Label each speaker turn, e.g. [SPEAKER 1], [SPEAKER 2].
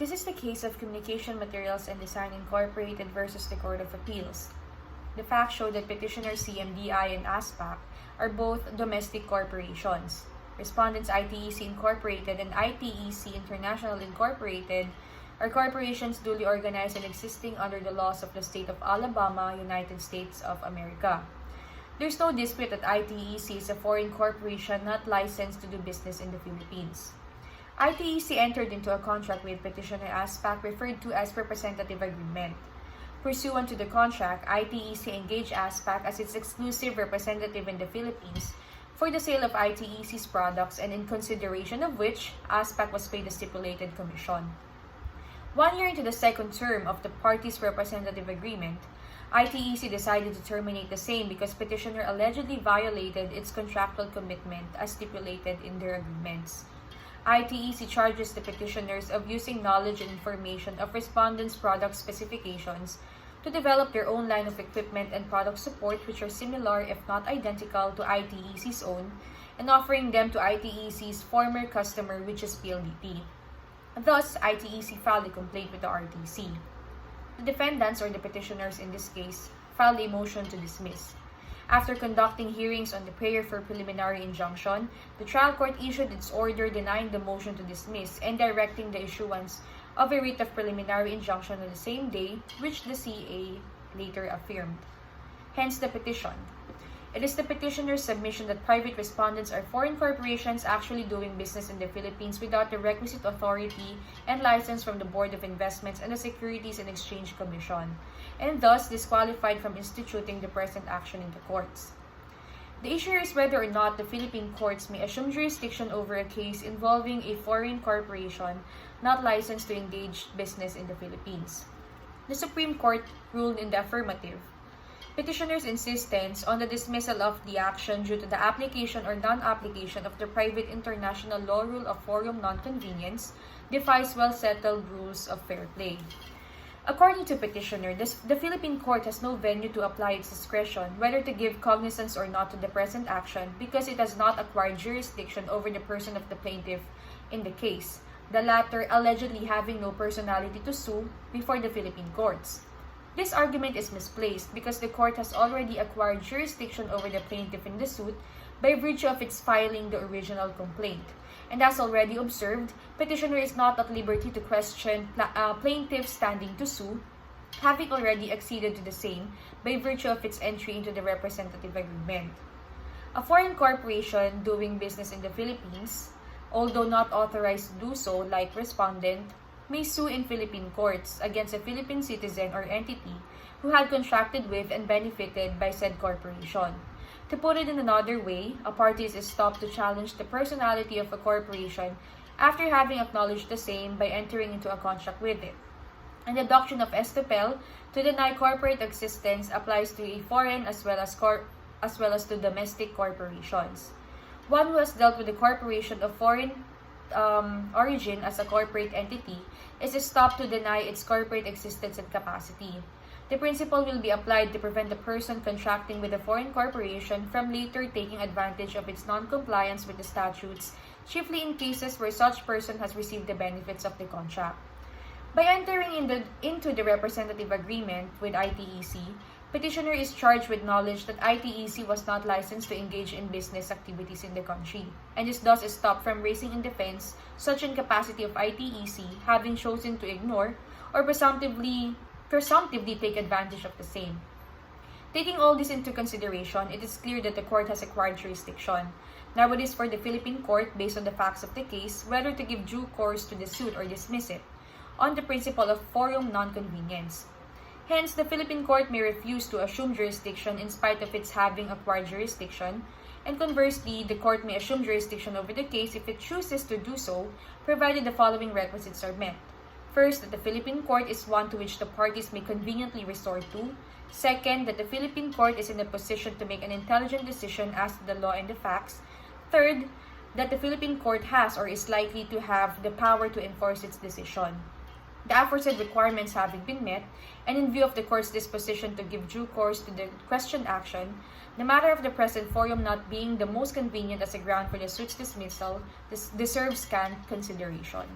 [SPEAKER 1] This is the case of Communication Materials and Design Incorporated versus the Court of Appeals. The facts show that petitioner CMDI and ASPAC are both domestic corporations. Respondents ITEC Incorporated and ITEC International Incorporated are corporations duly organized and existing under the laws of the state of Alabama, United States of America. There's no dispute that ITEC is a foreign corporation not licensed to do business in the Philippines. ITEC entered into a contract with petitioner ASPAC referred to as representative agreement. Pursuant to the contract, ITEC engaged ASPAC as its exclusive representative in the Philippines for the sale of ITEC's products, and in consideration of which, ASPAC was paid a stipulated commission. 1 year into the second term of the parties' representative agreement, ITEC decided to terminate the same because petitioner allegedly violated its contractual commitment as stipulated in their agreements. ITEC charges the petitioners of using knowledge and information of respondents' product specifications to develop their own line of equipment and product support which are similar if not identical to ITEC's own, and offering them to ITEC's former customer, which is PLDT. Thus, ITEC filed a complaint with the RTC. The defendants, or the petitioners in this case, filed a motion to dismiss. After conducting hearings on the prayer for preliminary injunction, the trial court issued its order denying the motion to dismiss and directing the issuance of a writ of preliminary injunction on the same day, which the CA later affirmed. Hence the petition. It is the petitioner's submission that private respondents are foreign corporations actually doing business in the Philippines without the requisite authority and license from the Board of Investments and the Securities and Exchange Commission, and thus disqualified from instituting the present action in the courts. The issue is whether or not the Philippine courts may assume jurisdiction over a case involving a foreign corporation not licensed to engage business in the Philippines. The Supreme Court ruled in the affirmative. Petitioners' insistence on the dismissal of the action due to the application or non-application of the private international law rule of forum non-convenience defies well-settled rules of fair play. According to petitioner, the Philippine court has no venue to apply its discretion whether to give cognizance or not to the present action because it has not acquired jurisdiction over the person of the plaintiff in the case, the latter allegedly having no personality to sue before the Philippine courts. This argument is misplaced because the court has already acquired jurisdiction over the plaintiff in the suit by virtue of its filing the original complaint. And as already observed, petitioner is not at liberty to question plaintiff's standing to sue, having already acceded to the same by virtue of its entry into the representative agreement. A foreign corporation doing business in the Philippines, although not authorized to do so like respondent, may sue in Philippine courts against a Philippine citizen or entity who had contracted with and benefited by said corporation. To put it in another way, a party is stopped to challenge the personality of a corporation after having acknowledged the same by entering into a contract with it. And the doctrine of estoppel to deny corporate existence applies to a foreign as well as to domestic corporations. One who has dealt with a corporation of foreign origin as a corporate entity is stopped to deny its corporate existence and capacity. The principle will be applied to prevent the person contracting with a foreign corporation from later taking advantage of its non-compliance with the statutes, chiefly in cases where such person has received the benefits of the contract. By entering into the representative agreement with ITEC, petitioner is charged with knowledge that ITEC was not licensed to engage in business activities in the country, and is thus stopped from raising in defense such incapacity of ITEC having chosen to ignore or presumptively take advantage of the same. Taking all this into consideration, it is clear that the court has acquired jurisdiction. Now it is for the Philippine court, based on the facts of the case, whether to give due course to the suit or dismiss it, on the principle of forum non-convenience. Hence, the Philippine court may refuse to assume jurisdiction in spite of its having acquired jurisdiction, and conversely, the court may assume jurisdiction over the case if it chooses to do so, provided the following requisites are met. First, that the Philippine court is one to which the parties may conveniently resort to. Second, that the Philippine court is in a position to make an intelligent decision as to the law and the facts. Third, that the Philippine court has or is likely to have the power to enforce its decision. The aforesaid requirements having been met, and in view of the court's disposition to give due course to the questioned action, the matter of the present forum not being the most convenient as a ground for the suit's dismissal, this deserves scant consideration.